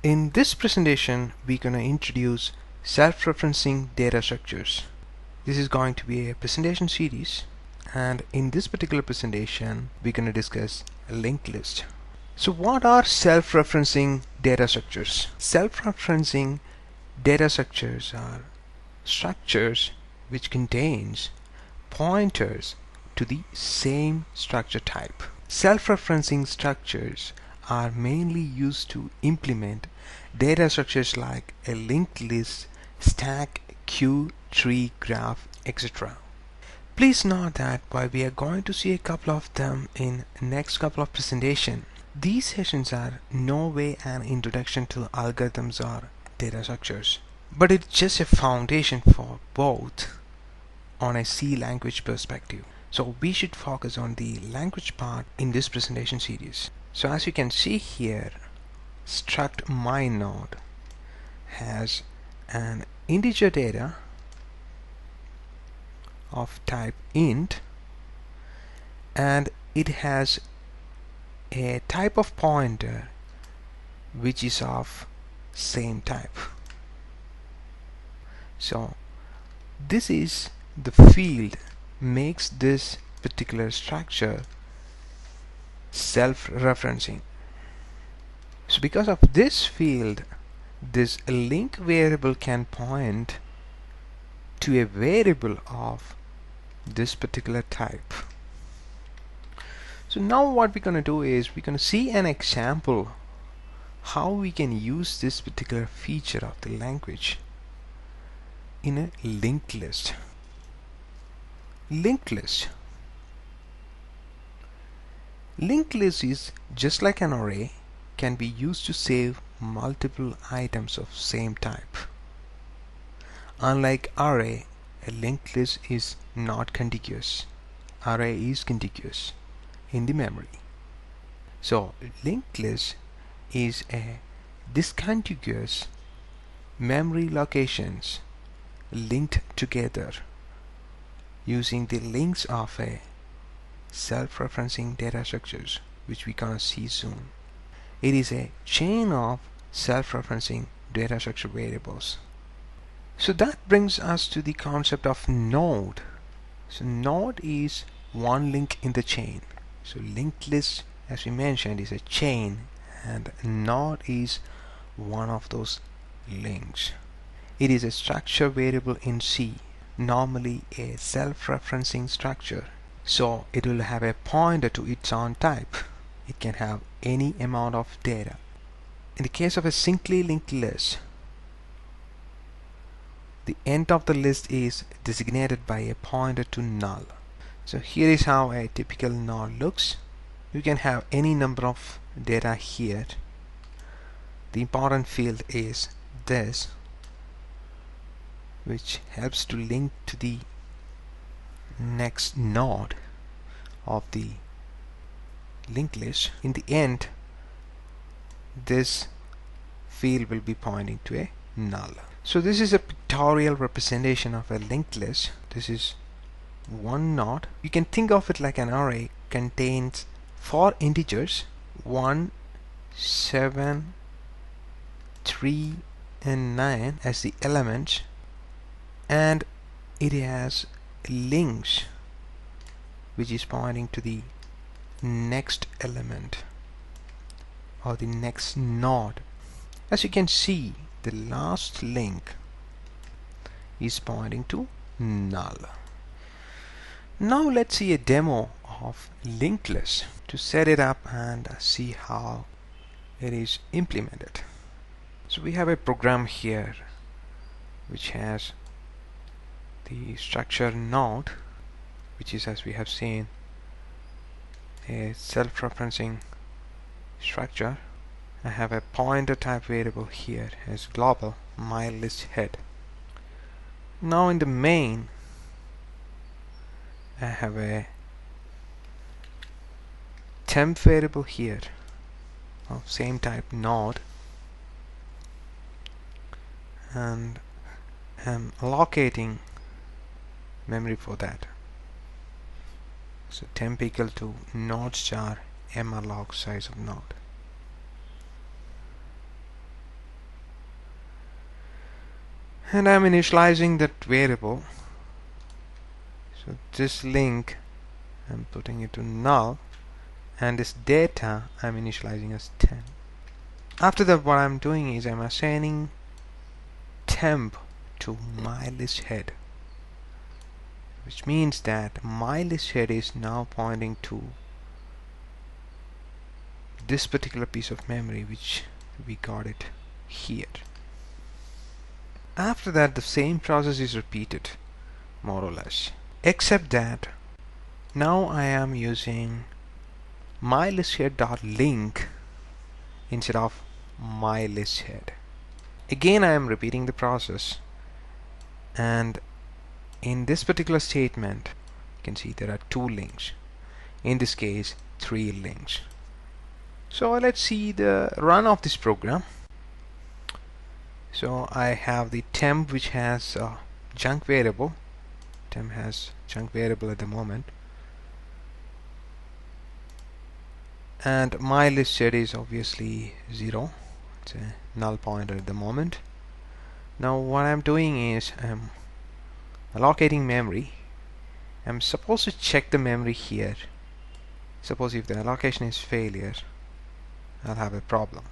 In this presentation, we're going to introduce self-referencing data structures. This is going to be a presentation series, and in this particular presentation, we're going to discuss a linked list. So what are self-referencing data structures? Self-referencing data structures are structures which contains pointers to the same structure type. Self-referencing structures are mainly used to implement data structures like a linked list, stack, queue, tree, graph, etc. Please note that while we are going to see a couple of them in next couple of presentation, these sessions are no way an introduction to algorithms or data structures, but it's just a foundation for both on a C language perspective. So we should focus on the language part in this presentation series. So as you can see here, struct myNode has an integer data of type int, and it has a type of pointer which is of same type. So this is the field makes this particular structure self-referencing. So because of this field, this link variable can point to a variable of this particular type. So now what we're going to do is we're going to see an example how we can use this particular feature of the language in a linked list. Linked list. Linked list is just like an array, can be used to save multiple items of same type. Unlike array, a linked list is not contiguous. Array is contiguous in the memory. So linked list is a discontiguous memory locations linked together using the links of a self-referencing data structures, which we gonna see soon. It is a chain of self-referencing data structure variables. So that brings us to the concept of node. So node is one link in the chain. So linked list, as we mentioned, is a chain, and node is one of those links. It is a structure variable in C, normally a self-referencing structure. So it will have a pointer to its own type. It can have any amount of data. In the case of a simply linked list, the end of the list is designated by a pointer to null. So here is how a typical node looks. You can have any number of data here. The important field is this, which helps to link to the next node of the linked list. In the end, this field will be pointing to a null. So this is a pictorial representation of a linked list. This is one node. You can think of it like an array contains 4 integers, 1, 7, 3 and 9 as the elements, and it has links which is pointing to the next element or the next node. As you can see, the last link is pointing to null. Now let's see a demo of linked list to set it up and see how it is implemented. So we have a program here which has the structure node, which is, as we have seen, a self-referencing structure. I have a pointer type variable here as global myListHead. Now in the main, I have a temp variable here of same type node, and I'm allocating memory for that. So temp equal to node star malloc size of node. and I'm initializing that variable. So this link I'm putting it to null, and this data I'm initializing as 10. After that, what I'm doing is I'm assigning temp to my list head, which means that my list head is now pointing to this particular piece of memory, which we got it here. After that, the same process is repeated, more or less, except that now I am using my list head.link instead of my list head. Again, I am repeating the process, and in this particular statement you can see there are 2 links, in this case 3 links. So let's see the run of this program. So I have the temp, which has a junk variable. Temp has junk variable at the moment, and my list set is obviously 0. It's a null pointer at the moment. Now what I'm doing is I'm allocating memory. I'm supposed to check the memory here. Suppose if the allocation is failure, I'll have a problem.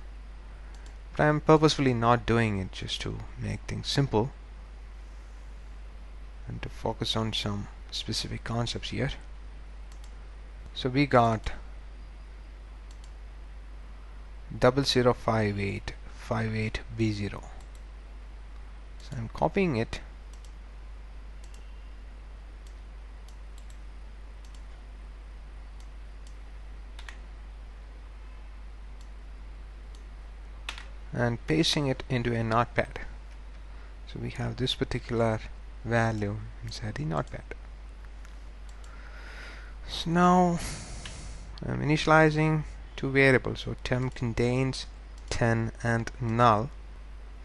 But I'm purposefully not doing it, just to make things simple and to focus on some specific concepts here. So we got 005858B0. So I'm copying it, and pasting it into a notepad. So we have this particular value inside the notepad. So now I'm initializing 2 variables. So temp contains 10 and null.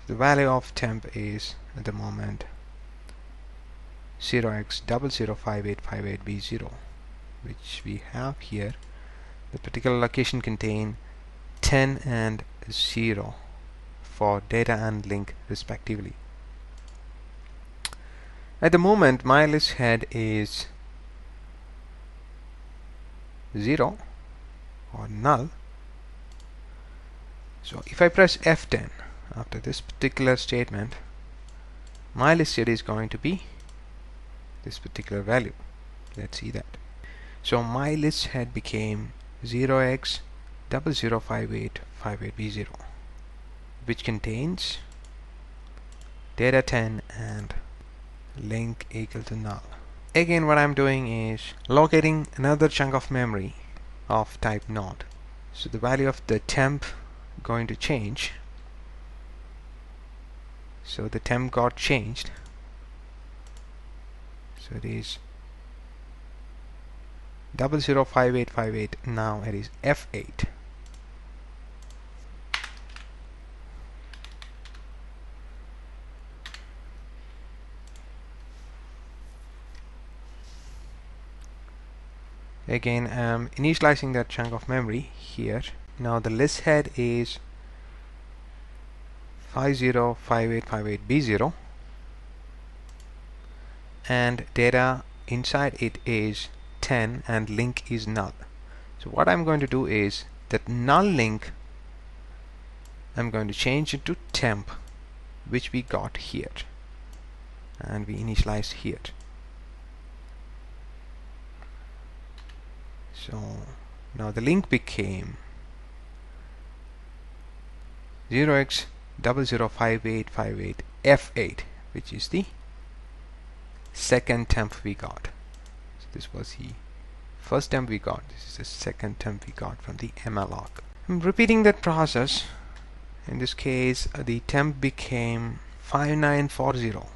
The value of temp is at the moment 0x005858B0, which we have here. The particular location contain 10 and 0 for data and link respectively. At the moment my list head is 0 or null. So if I press F10 after this particular statement, my list head is going to be this particular value. Let's see that. So my list head became 0x005858B0, which contains data 10 and link equal to null. Again, what I'm doing is locating another chunk of memory of type node. So the value of the temp going to change. So the temp got changed. So it is 005858. Now it is F8. Again, I'm initializing that chunk of memory here. Now the list head is 505858B0, and data inside it is 10 and link is null. So what I'm going to do is that null link I'm going to change it to temp, which we got here, and we initialize here. So now the link became 0x005858F8, which is the second temp we got. So this was the first temp we got. This is the second temp we got from the malloc. I'm repeating that process. In this case, the temp became 5940,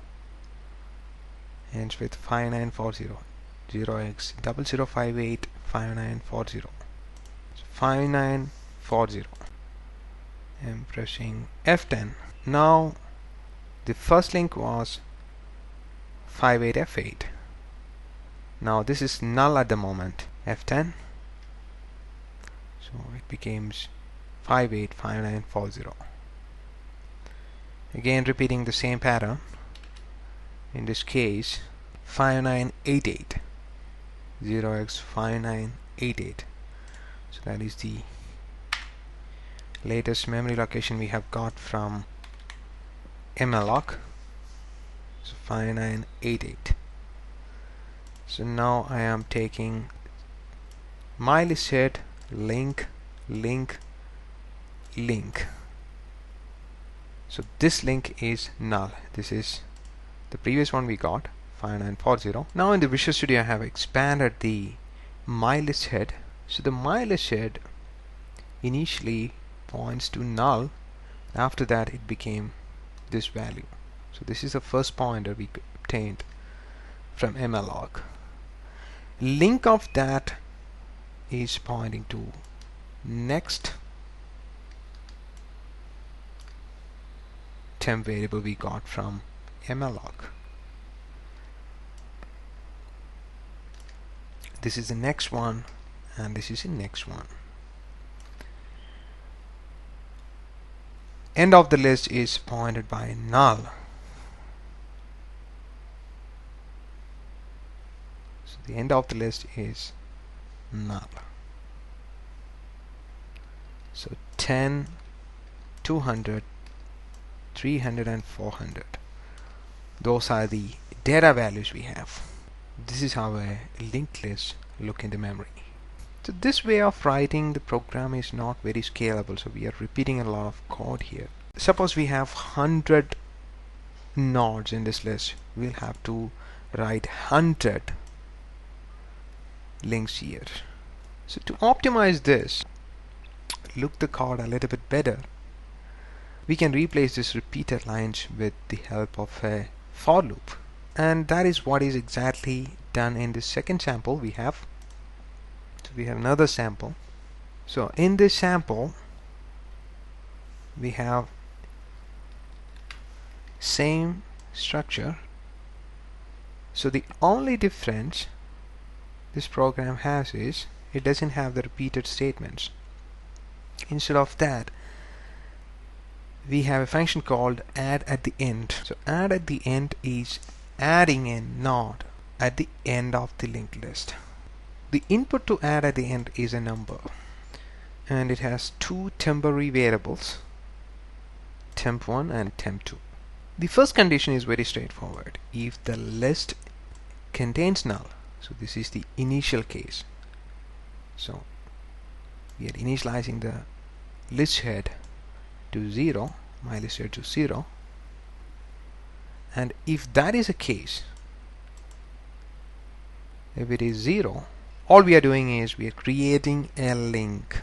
ends with 5940. 0x00585940. So 5940. I'm pressing F10. Now the first link was 58F8. Now this is null at the moment. F10. So it becomes 585940. Again repeating the same pattern. in this case 5988, 0x5988. So that is the latest memory location we have got from malloc. So 5988. So now I am taking my list head, link, link, link. So this link is null. This is the previous one we got, 5940. Now in the Visual Studio I have expanded the my list head. So the my list head initially points to null. After that it became this value. So this is the first pointer we obtained from malloc. Link of that is pointing to next temp variable we got from malloc. This is the next one and this is the next one. End of the list is pointed by null. So the end of the list is null. So 10, 200, 300 and 400. Those are the data values we have. This is how a linked list look in the memory. So this way of writing the program is not very scalable, so we are repeating a lot of code here. Suppose we have 100 nodes in this list, we'll have to write 100 links here. So to optimize this, look the code a little bit better, we can replace this repeated lines with the help of a for loop, and that is what is exactly done in this second sample we have. So we have another sample. So in this sample we have same structure. So the only difference this program has is it doesn't have the repeated statements. Instead of that, we have a function called add at the end. So add at the end is adding a node at the end of the linked list. The input to add at the end is a number, and it has two temporary variables, temp1 and temp2. The first condition is very straightforward. If the list contains null, so this is the initial case, so we are initializing the list head to 0, my list head to 0, and if that is a case, if it is 0, all we are doing is we are creating a link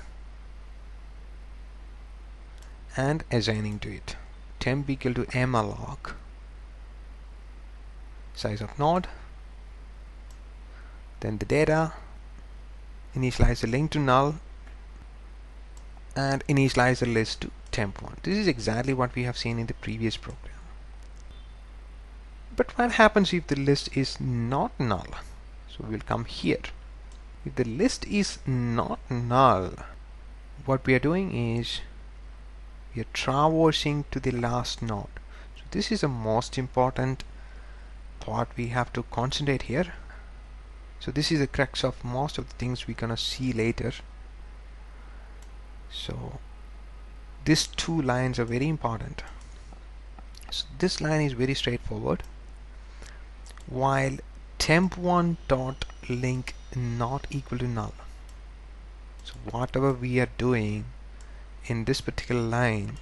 and assigning to it temp equal to malloc size of node, then the data, initialize the link to null, and initialize the list to temp1. This is exactly what we have seen in the previous program. But what happens if the list is not null? So we'll come here. If the list is not null, what we are doing is we are traversing to the last node. So this is the most important part we have to concentrate here. So this is the crux of most of the things we're gonna see later. So these two lines are very important. So this line is very straightforward. While temp1 dot link not equal to null, so whatever we are doing in this particular line,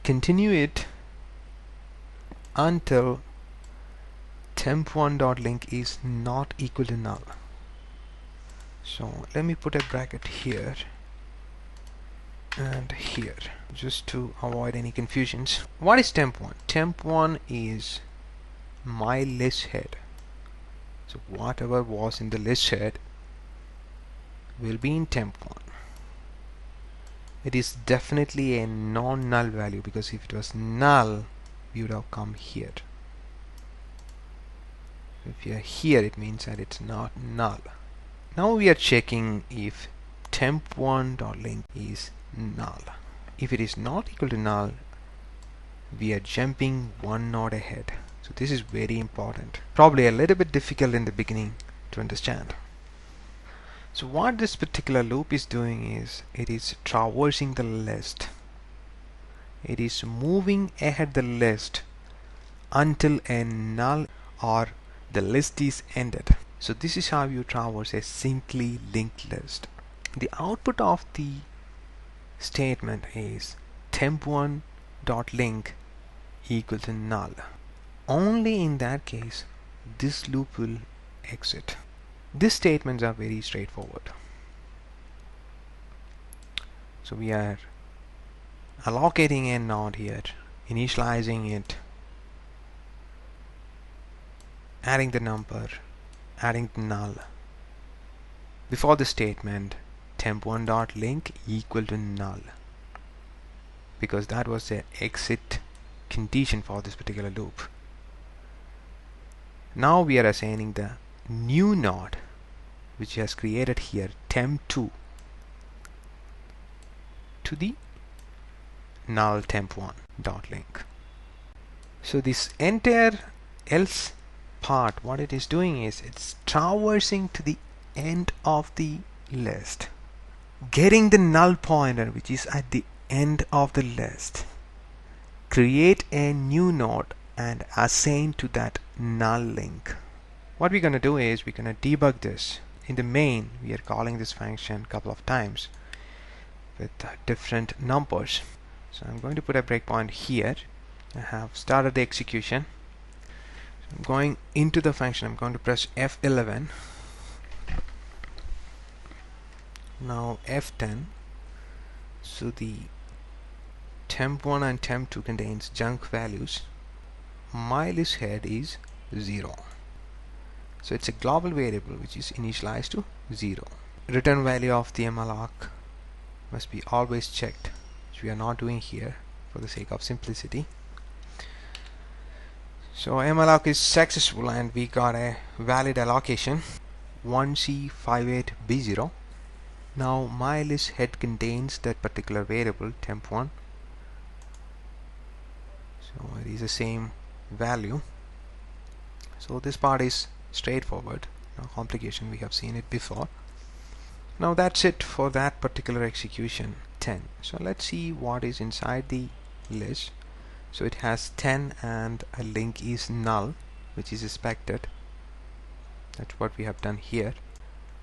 continue it until temp1 dot link is not equal to null. So let me put a bracket here and here just to avoid any confusions. What is temp1? Temp1 is my list head. So whatever was in the list head will be in temp1. It is definitely a non-null value, because if it was null we would have come here. If you are here, it means that it's not null. Now we are checking if temp1.link is null. If it is not equal to null, we are jumping one node ahead. So this is very important, probably a little bit difficult in the beginning to understand. So what this particular loop is doing is it is traversing the list. It is moving ahead the list until a null or the list is ended. So this is how you traverse a simply linked list. The output of the statement is temp1.link equal to null. Only in that case this loop will exit. These statements are very straightforward. So we are allocating a node here, initializing it, adding the number, adding the null. Before the statement temp1.link equal to null, because that was the exit condition for this particular loop. Now we are assigning the new node which has created here temp2 to the null temp1.link. So this entire else part, what it is doing is it's traversing to the end of the list, getting the null pointer which is at the end of the list, create a new node and assign to that null link. What we're going to do is we're going to debug this. In the main we are calling this function a couple of times with different numbers. So I'm going to put a breakpoint here. I have started the execution. So I'm going into the function. I'm going to press F11. Now F10. So the temp1 and temp2 contains junk values. My list head is 0. So it's a global variable which is initialized to 0. Return value of the malloc must be always checked, which we are not doing here for the sake of simplicity. So malloc is successful and we got a valid allocation 1C58B0. Now my list head contains that particular variable temp1, so it is the same value. So this part is straightforward, no complication, we have seen it before. Now that's it for that particular execution 10. So let's see what is inside the list. So it has 10 and a link is null, which is expected. That's what we have done here.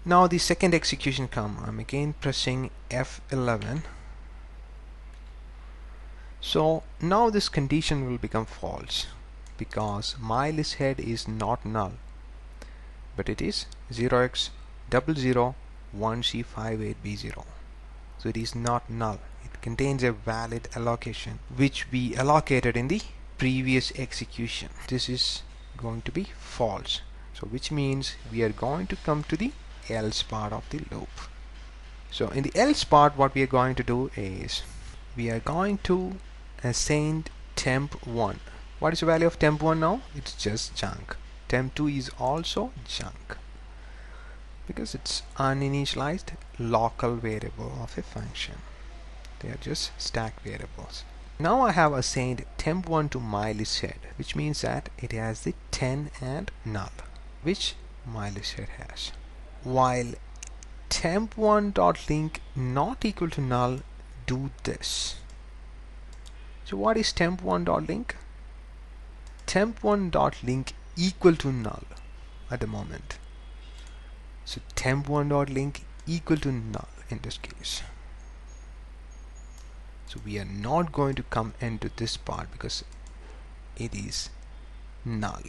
Now the second execution come. I'm again pressing F11. So now this condition will become false because my list head is not null, but it is 0x001C58B0. So it is not null. It contains a valid allocation which we allocated in the previous execution. This is going to be false. So which means we are going to come to the else part of the loop. So in the else part, what we are going to do is we are going to assign temp1. What is the value of temp1 now? It's just junk. Temp2 is also junk because it's uninitialized local variable of a function. They are just stack variables. Now I have assigned temp1 to my list head, which means that it has the 10 and null, which my list head has. While temp1.link not equal to null do this. So what is temp1.link? Temp1.link equal to null at the moment. So temp1.link equal to null in this case. So we are not going to come into this part because it is null.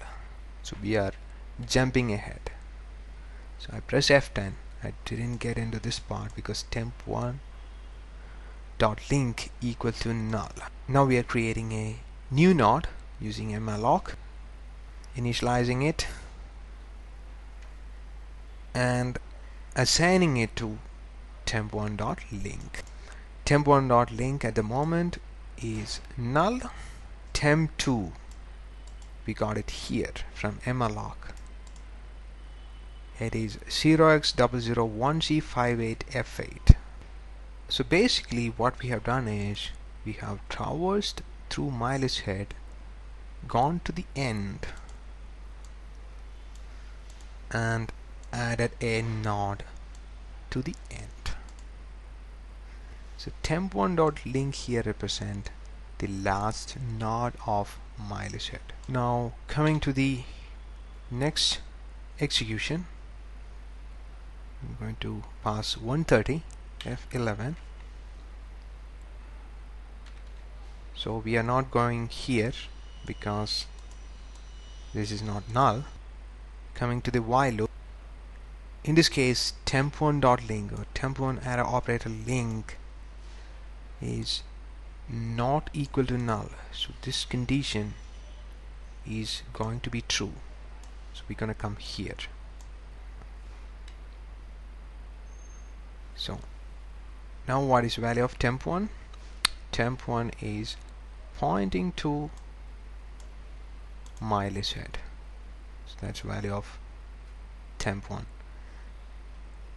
So we are jumping ahead. So I press F10. I didn't get into this part because temp1.link equal to null. Now we are creating a new node using a malloc, initializing it and assigning it to temp1.link. Temp1.link at the moment is null. Temp2 we got it here from malloc. It is 0x001C58F8. So basically what we have done is we have traversed through mylist head, gone to the end and added a node to the end. So temp1.link here represent the last node of mylist head. Now coming to the next execution, I'm going to pass 130 F11. So we are not going here because this is not null. Coming to the while loop, in this case temp1.link or temp1 array operator link is not equal to null, so this condition is going to be true. So we're going to come here. So now what is the value of temp1? Temp1 is pointing to mylist head, so that's value of temp1,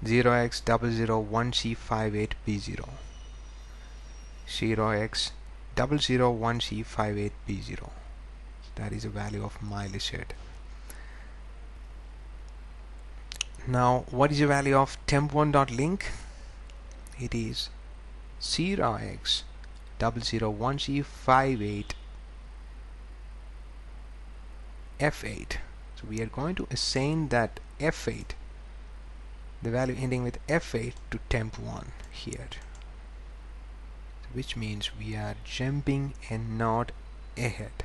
0x001c58b0, 0x001c58b0. That is a value of mylist head. Now what is the value of temp1.link? It is 0x001c58 F8. So we are going to assign that F8, the value ending with F8, to temp1 here, which means we are jumping a node ahead.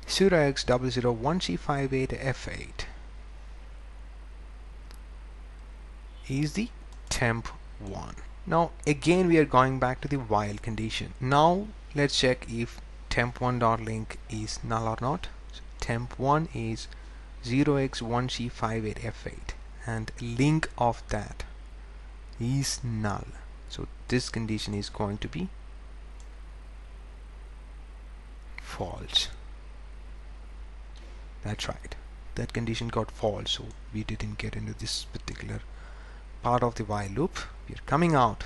0x001c58 F8 is the temp1. Now again we are going back to the while condition. Now let's check if temp1.link is null or not. So temp1 is 0x1c58 F8 and link of that is null, so this condition is going to be false. That's right, that condition got false, so we didn't get into this particular part of the while loop. We are coming out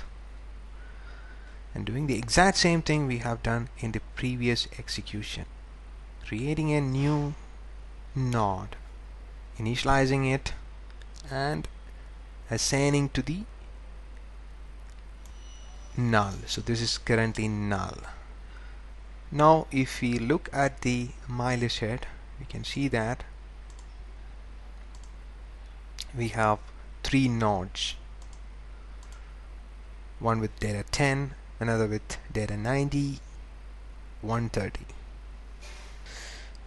and doing the exact same thing we have done in the previous execution, creating a new node, initializing it and assigning to the null. So this is currently null. Now if we look at the mylist head, we can see that we have 3 nodes, one with data 10, another with data 90, 130.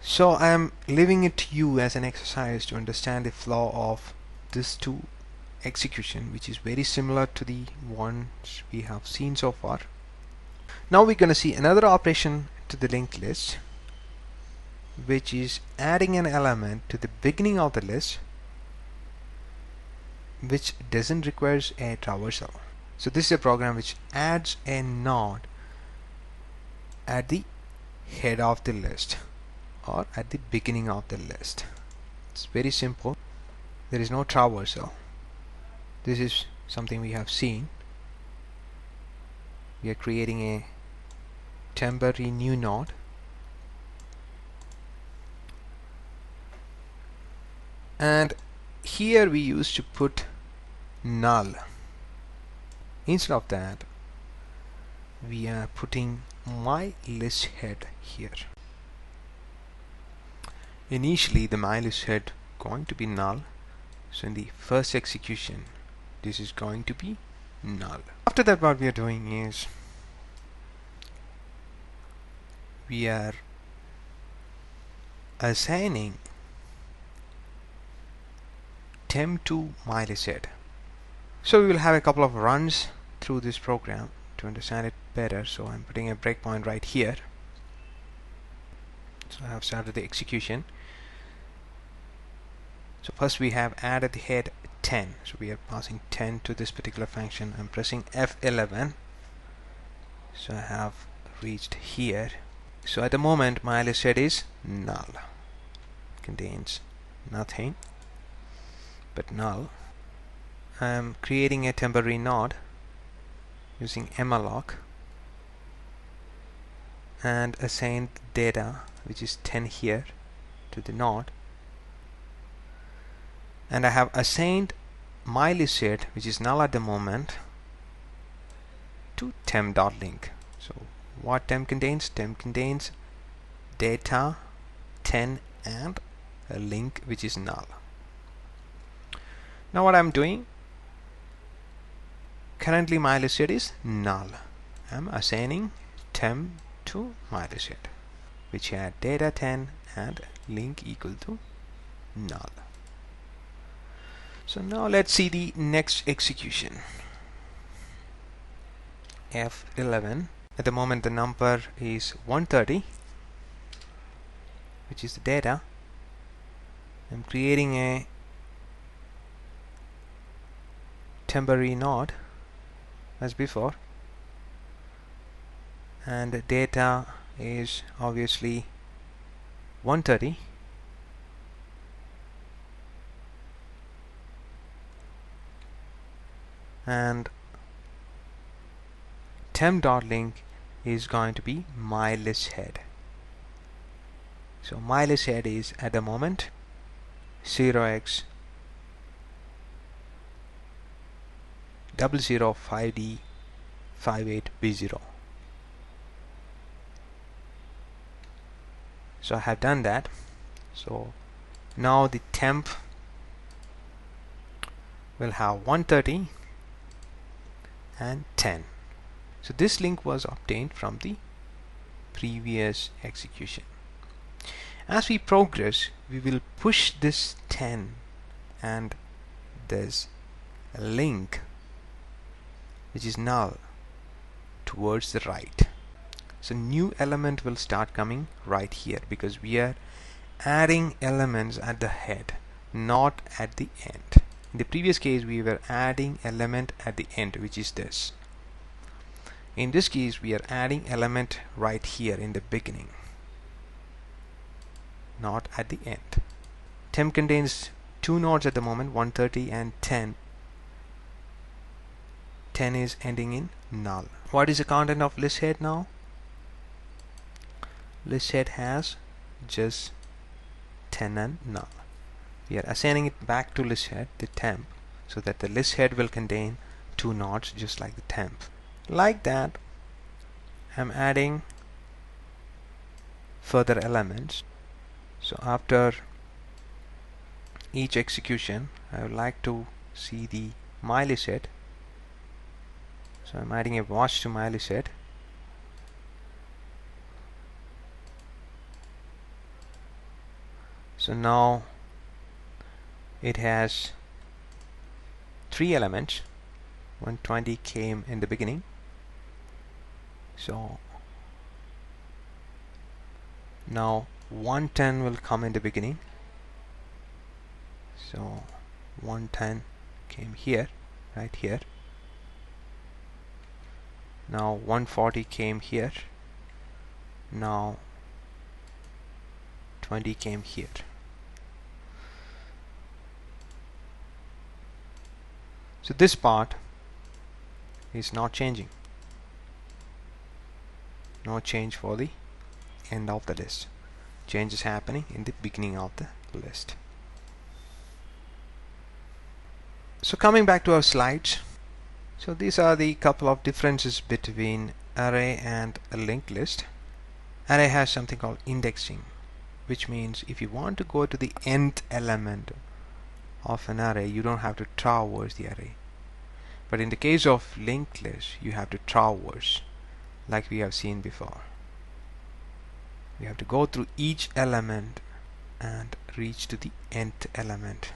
So I am leaving it to you as an exercise to understand the flow of this two execution, which is very similar to the ones we have seen so far. Now we're going to see another operation to the linked list, which is adding an element to the beginning of the list which doesn't require a traversal. So this is a program which adds a node at the head of the list or at the beginning of the list. It's very simple. There is no traversal. This is something we have seen. We are creating a temporary new node, and here we used to put null. Instead of that, we are putting my list head here. Initially the my list head going to be null, so in the first execution this is going to be null. After that, what we are doing is we are assigning temp to my list head. So we will have a couple of runs through this program to understand it better. So I'm putting a breakpoint right here. So I have started the execution. So first we have added the head 10. So we are passing 10 to this particular function. I'm pressing F11. So I have reached here. So at the moment my list head is null. Contains nothing but null. I'm creating a temporary node using malloc and assigned data, which is 10 here, to the node, and I have assigned my list set, which is null at the moment, to temp.link. So what temp contains? Temp contains data 10 and a link which is null. Now what I'm doing, currently my list set is null. I'm assigning temp to my list set, which had data 10 and link equal to null. So now let's see the next execution. F11. At the moment the number is 130, which is the data. I'm creating a temporary node as before, and the data is obviously 130, and temp.link is going to be my list head. So my list head is at the moment 0x 005D 58B0. So I have done that. So now the temp will have 130 and 10. So this link was obtained from the previous execution. As we progress, we will push this 10 and this link, which is null, towards the right. So new element will start coming right here, because we are adding elements at the head, not at the end. In the previous case we were adding element at the end, which is this. In this case we are adding element right here in the beginning, not at the end. Temp contains two nodes at the moment, 130 and 10. 10 is ending in null. What is the content of list head now? List head has just 10 and null. We are assigning it back to list head, the temp, so that the list head will contain two nodes just like the temp. Like that, I'm adding further elements. So after each execution, I would like to see the my list head. So I'm adding a watch to my list head. So now it has three elements. 120 came in the beginning, so now 110 will come in the beginning. So 110 came here, right here. Now 140 came here. Now 20 came here. So this part is not changing. No change for the end of the list. Change is happening in the beginning of the list. So coming back to our slides, so these are the couple of differences between array and a linked list. Array has something called indexing, which means if you want to go to the nth element of an array, you don't have to traverse the array. But in the case of linked list, you have to traverse, like we have seen before. You have to go through each element and reach to the nth element.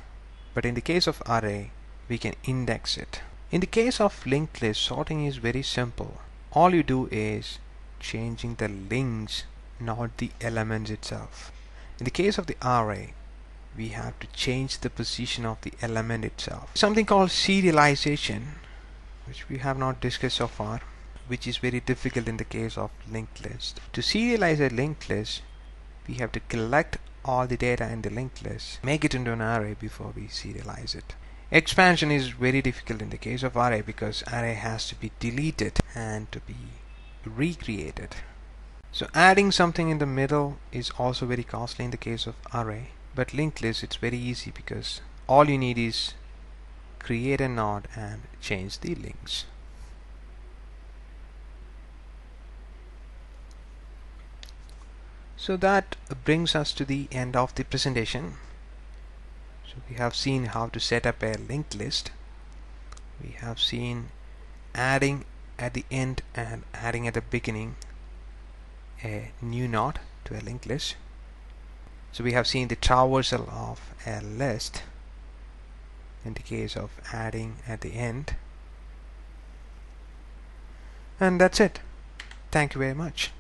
But in the case of array, we can index it. In the case of linked list, sorting is very simple. All you do is changing the links, not the elements itself. In the case of the array, we have to change the position of the element itself. Something called serialization, which we have not discussed so far, which is very difficult in the case of linked list. To serialize a linked list, we have to collect all the data in the linked list, make it into an array before we serialize it. Expansion is very difficult in the case of array, because array has to be deleted and to be recreated. So adding something in the middle is also very costly in the case of array, but linked list, it's very easy because all you need is create a node and change the links. So that brings us to the end of the presentation. So we have seen how to set up a linked list. We have seen adding at the end and adding at the beginning a new node to a linked list. So we have seen the traversal of a list in the case of adding at the end. And that's it. Thank you very much.